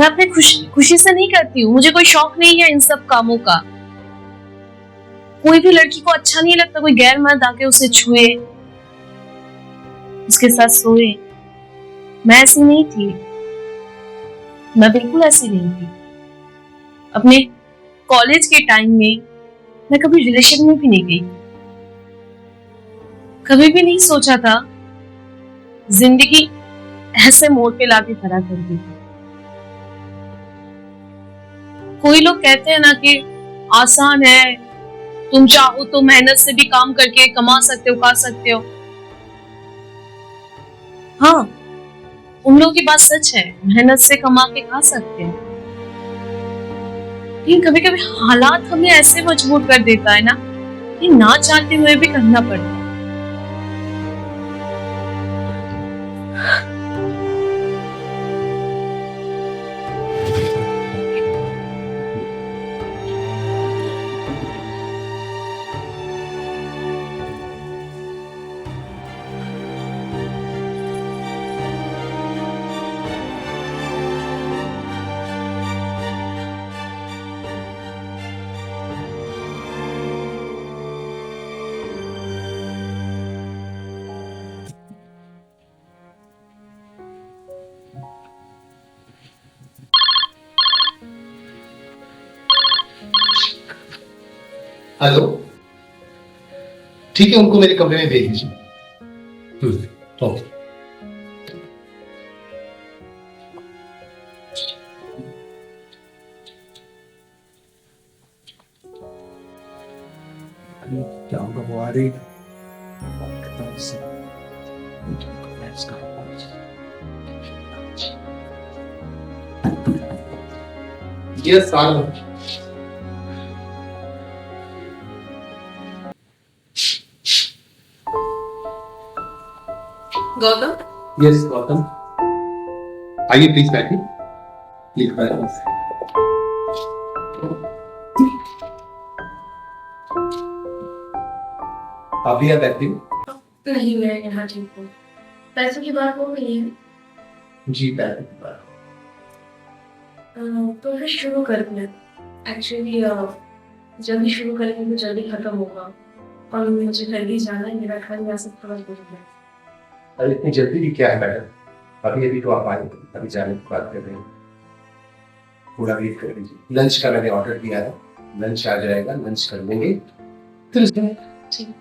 मैं अपने खुशी से नहीं करती हूँ, मुझे कोई शौक नहीं है इन सब कामों का। कोई भी लड़की को अच्छा नहीं लगता कोई गैर मर्द आके उसे छुए, उसके साथ सोए। मैं ऐसी नहीं थी, मैं बिल्कुल ऐसी नहीं थी। अपने कॉलेज के टाइम में मैं कभी रिलेशन में भी नहीं गई, कभी भी नहीं सोचा था जिंदगी ऐसे मोड़ पे लाके खड़ा कर दी। कोई लोग कहते हैं ना कि आसान है, तुम चाहो तो मेहनत से भी काम करके कमा सकते हो, खा सकते हो। हाँ, उन लोगों की बात सच है, मेहनत से कमा के खा सकते हैं। लेकिन कभी कभी हालात हमें ऐसे मजबूर कर देता है ना कि ना चाहते हुए भी करना पड़ता है। हेलो, ठीक है, उनको मेरे कमरे में भेज दीजिए। ओके। जाऊंगा वो आ रही। यस आ रहा। गौतम, यस गौतम, आइए प्लीज बैठिए। प्लीज बैठिए। आप भी बैठिए। नहीं मैं यहाँ ठीक हूँ। पैसों की बात हो गई है? जी पैसे की बात। तो फिर शुरू करते हैं। एक्चुअली जल्दी शुरू करेंगे तो जल्दी खत्म होगा, और मुझे जल्दी जाना है, मेरा घर यहाँ से थोड़ा दूर है। अरे इतनी जल्दी भी क्या है मैडम, अभी अभी तो आप आए, अभी जाने की बात कर रहे हैं। पूरा वेट कर लीजिए। लंच का मैंने ऑर्डर दिया है, लंच आ जाएगा, लंच कर लेंगे फिर ठीक।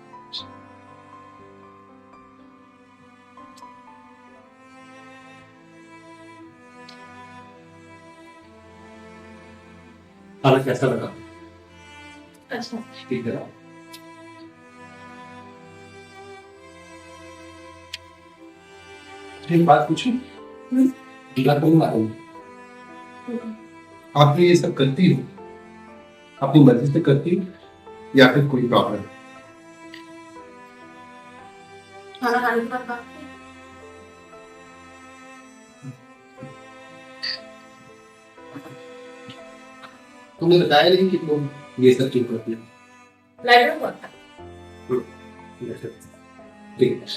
खाना कैसा लगा? अच्छा, ठीक है ना? एक बात पूछूं? आप ये सब करती हो अपनी मर्जी से करती हो या फिर कोई प्रॉब्लम? खाना खाने के बाद बात करें। तुमने बताया नहीं कि तुम ये सब क्यों करती हो? लाइटर कौन था? ठीक है।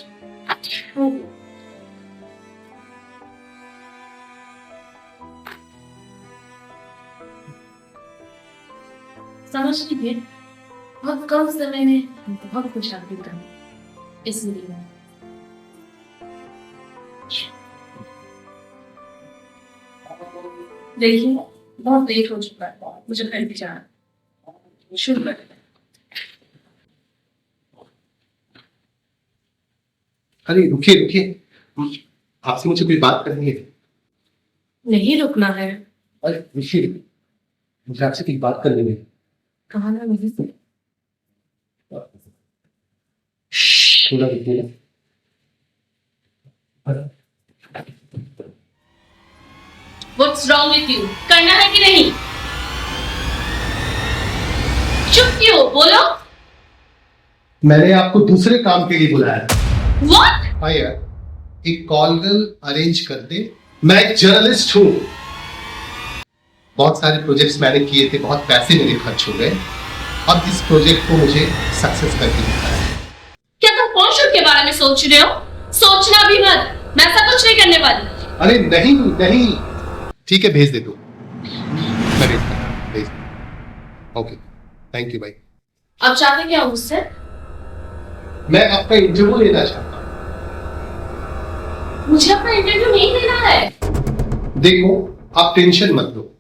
समझ लीजिए, बहुत कम समय में बहुत कुछ हासिल करना, इसलिए देखिए बहुत लेट हो चुका है, मुझे घर भी जाना है। शुरू करते हैं। अरे रुकिए रुकिए, आपसे मुझे कोई बात करनी है। नहीं रुकना है। अरे रुकिए, मुझे आपसे कोई बात करनी है। कहा ना मुझे से। थोड़ा रुकिए ना। What's wrong with you? करना है कि नहीं? चुप क्यों? बोलो। मैंने आपको दूसरे काम के लिए बुलाया। What? हाँ यार, एक कॉल गर्ल अरेंज कर दे। मैं एक जर्नलिस्ट हूँ, बहुत सारे प्रोजेक्ट्स मैंने किए थे, बहुत पैसे मेरे खर्च हो गए। अब इस प्रोजेक्ट को मुझे सक्सेस करके दिखाया है। क्या तुम कौन के बारे में सोच रहे हो? सोचना भी मत, मैं ऐसा कुछ नहीं करने वाली। अरे नहीं नहीं, ठीक है, भेज दे तू। मैं भेज ओके, थैंक यू भाई। आप चाहते क्या हो मुझसे? मैं आपका इंटरव्यू लेना चाहता मुझे अपना इंटरव्यू नहीं देना है। हूँ। देखो, आप टेंशन मत लो,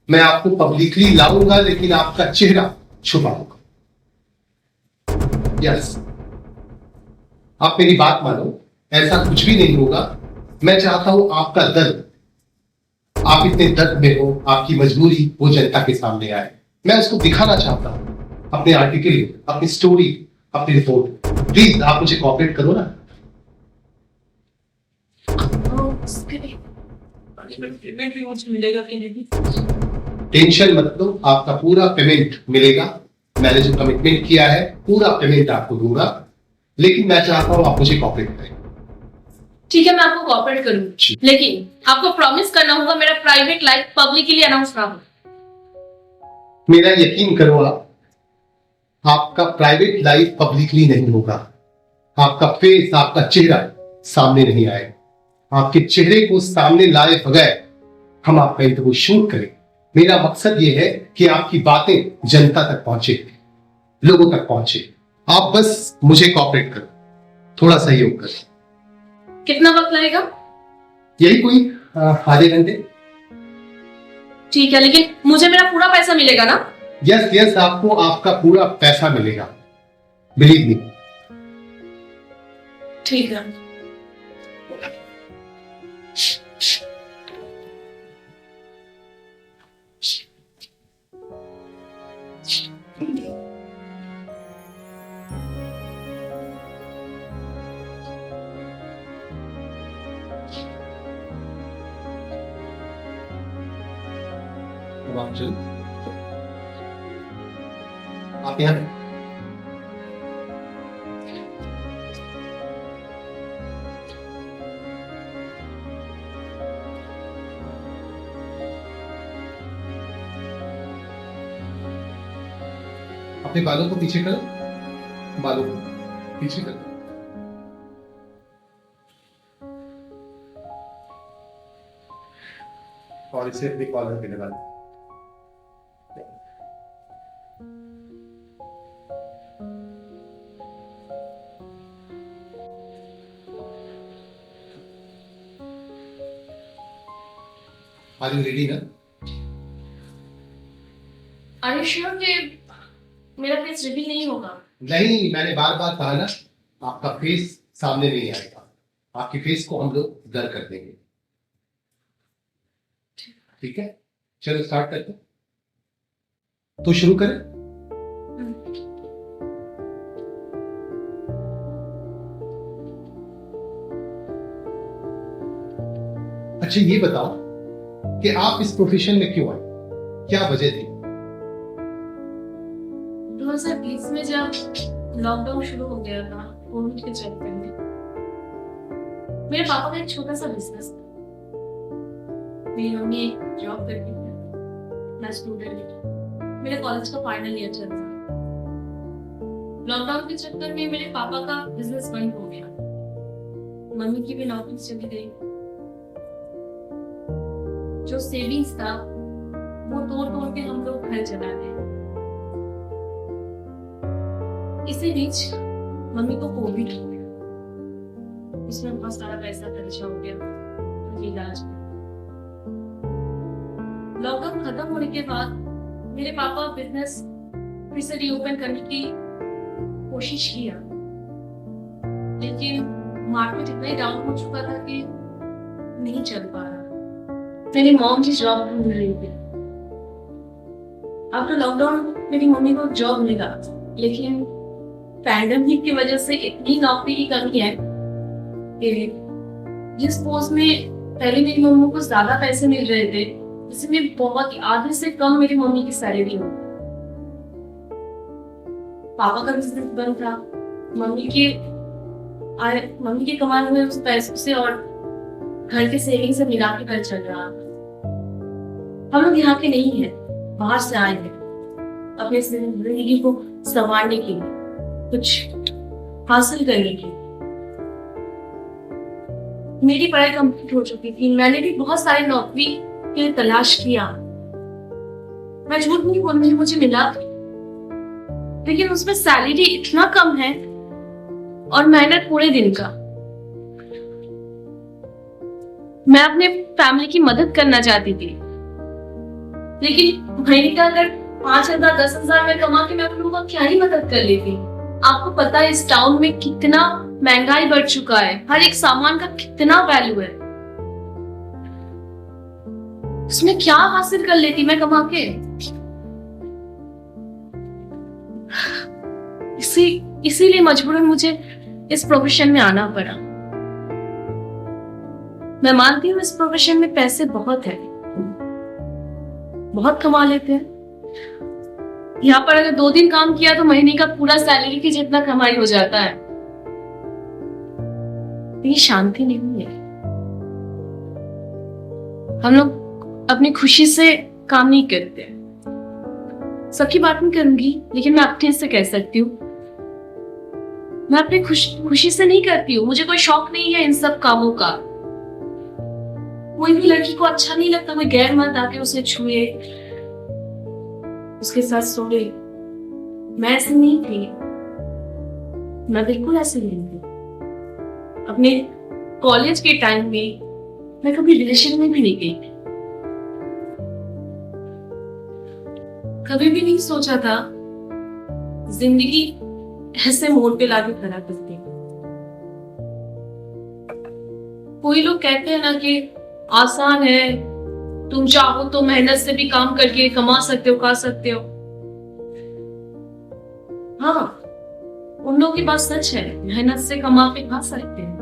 मैं आपको पब्लिकली लाऊंगा, लेकिन आपका चेहरा छुपाऊंगा। यस, आप मेरी बात मानो, ऐसा कुछ भी नहीं होगा। मैं चाहता हूं आपका दर्द, आप इतने दर्द में हो, आपकी मजबूरी वो जनता के सामने आए। मैं उसको दिखाना चाहता हूं, अपने आर्टिकल, अपनी स्टोरी, अपनी रिपोर्ट। प्लीज आप मुझे कोऑपरेट करो ना। पेमेंट भी मुझे मिलेगा कि नहीं? टेंशन मत लो, आपका पूरा पेमेंट मिलेगा। मैंने जो कमिटमेंट किया है पूरा पेमेंट आपको दूंगा, लेकिन मैं चाहता हूं आप मुझे कोऑपरेट करें। ठीक है, मैं आपको कोऑपरेट करूंगी, लेकिन आपको प्रॉमिस करना होगा मेरा प्राइवेट लाइफ पब्लिकली अनाउंस ना हो। मेरा यकीन करो, आपका प्राइवेट लाइफ पब्लिकली नहीं होगा। आपका फेस, आपका चेहरा सामने नहीं आएगा। आपके चेहरे को सामने लाए बगैर हम आपका इंटरव्यू शूट करें। मेरा मकसद यह है कि आपकी बातें जनता तक पहुंचे, लोगों तक पहुंचे। आप बस मुझे कोऑपरेट करो, थोड़ा सहयोग करो। कितना वक्त लगेगा? यही कोई आधे घंटे। ठीक है, लेकिन मुझे मेरा पूरा पैसा मिलेगा ना? यस यस, आपको आपका पूरा पैसा मिलेगा, बिलीव मी। ठीक है। आप यहाँ पे अपने बालों को पीछे करो, बालों को पीछे करो। और इसे अपनी कॉलर पे लगा दो। Are you ready ना? Are you sure कि मेरा फेस रिवील नहीं होगा? नहीं, मैंने बार बार कहा ना, आपका फेस सामने नहीं आएगा। आपके फेस को हम लोग ब्लर कर देंगे। ठीक है, चलो स्टार्ट करते हैं। तो शुरू करें। अच्छा, ये बताओ कि आप इस प्रोफेशन में क्यों आए, क्या वजह थी? 2020 में जब लॉकडाउन शुरू हो गया था, कोविड के चलते में मेरे पापा का एक छोटा सा बिजनेस था। मेरी मम्मी एक जॉब करती थी, मैं स्टूडेंट थी, मेरे कॉलेज का फाइनल ईयर चल रहा। लॉकडाउन के चक्कर में मेरे पापा का बिजनेस बंद हो गया, मम्मी की भी नौकरी चली गई। जो सेविंग्स था वो तोड़ तोड़ के हम लोग घर चला गए। इसी बीच मम्मी को कोविड हो गया, उसमें बहुत सारा पैसा खर्चा हो गया उनके इलाज में। लॉकडाउन खत्म होने के बाद मेरे पापा बिजनेस फिर से रीओपन करने की कोशिश किया, लेकिन मार्केट इतना ही डाउन हो चुका था कि नहीं चल पा रहा। मेरी मॉम की जॉब ढूंढ रही थी। आफ्टर लॉकडाउन मेरी मम्मी को जॉब मिला, लेकिन पैंडेमिक की वजह से इतनी नौकरी की कमी है कि जिस पोस्ट में पहले मेरी मम्मी को ज्यादा पैसे मिल रहे थे, इसमें बहुत आधे से कम मेरी मम्मी की सैलरी हो। पापा का बिजनेस बंद था, मम्मी के कमाए हुए उस पैसों से और घर के सेविंग से मिला के घर चल रहा। हम लोग यहाँ के नहीं है, बाहर से आए हैं अपने जिंदगी को संवारने के लिए, कुछ हासिल करने के लिए। मेरी पढ़ाई कंप्लीट हो चुकी थी, मैंने भी बहुत सारी नौकरी के लिए तलाश किया। मैं झूठ नहीं बोल रही, मुझे मिला, लेकिन उसमें सैलरी इतना कम है और मेहनत पूरे दिन का। मैं अपने फैमिली की मदद करना चाहती थी, लेकिन महीने का अगर 5,000 10,000 में कमा के मैं आप लोगों का क्या ही मदद कर लेती। आपको पता है इस टाउन में कितना महंगाई बढ़ चुका है, हर एक सामान का कितना वैल्यू है। उसमें क्या हासिल कर लेती मैं कमा के। इसीलिए मजबूरन मुझे इस प्रोफेशन में आना पड़ा। मैं मानती हूँ इस प्रोफेशन में पैसे बहुत है, बहुत कमा लेते हैं। यहाँ पर अगर 2 दिन काम किया तो महीने का पूरा सैलरी की जितना कमाई हो जाता है। ये शांति नहीं है। हम लोग अपनी खुशी से काम नहीं करते। सबकी बात नहीं करूंगी, लेकिन मैं अपने से कह सकती हूँ, मैं अपनी खुशी से नहीं करती हूँ। मुझे कोई शौक नहीं है इन सब कामों का। कोई भी लड़की को अच्छा नहीं लगता कोई गैर मर्द आके उसे छुए, उसके साथ सोए। मैं ऐसी नहीं थी, मैं बिल्कुल ऐसी नहीं थी। अपने कॉलेज के टाइम में मैं कभी रिलेशन में भी नहीं गई थी। कभी भी नहीं सोचा था जिंदगी ऐसे मोड़ पे लाके खड़ा करती। कोई लोग कहते हैं ना कि आसान है, तुम चाहो तो मेहनत से भी काम करके कमा सकते हो, खा सकते हो। हाँ, उन लोगों की बात सच है, मेहनत से कमा के खा सकते हैं।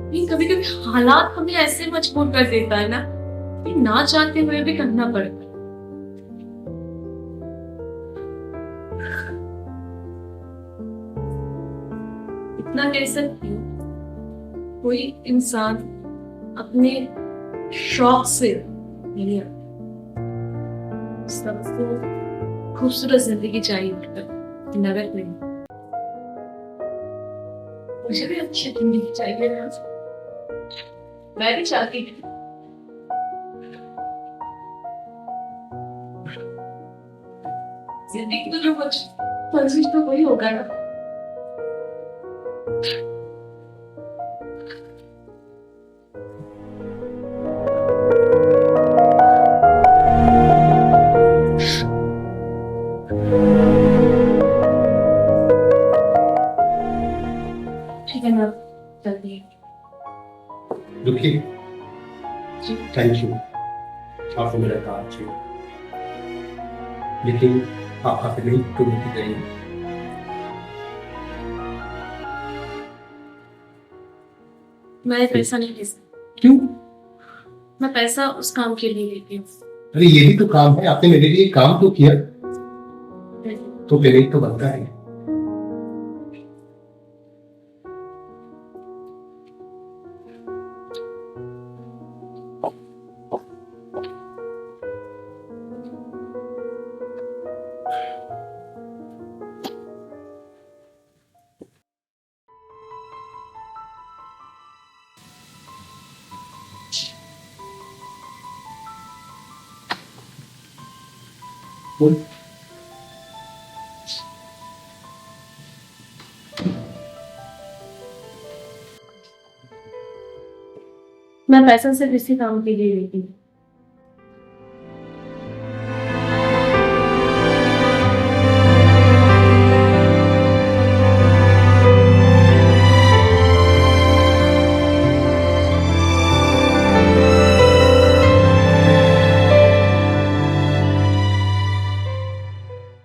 लेकिन कभी कभी हालात हमें ऐसे मजबूर कर देता है ना कि ना चाहते हुए भी करना पड़ता है। इतना कह सकती हूँ, कोई इंसान अपने शौक से सबको खूबसूरत जिंदगी चाहिए, नगद नहीं। मुझे भी अच्छी जिंदगी चाहिए ना, मैं भी चाहती थी। जिंदगी तो जो मंजिल तो वही होगा ना। ठीक है ना, जल्दी। रुकिए, जी। थैंक यू, आपको मेरा काम चाहिए, लेकिन आप अपनी टूर की गई। मैं पैसा नहीं ले सकती। क्यों? मैं पैसा उस काम के लिए लेती हूँ। अरे ये भी तो काम है, आपने मेरे लिए काम तो किया, तो पेमेंट तो बनता है। बोल। मैं पैसा सिर्फ इसी काम के लिए लेती हूँ।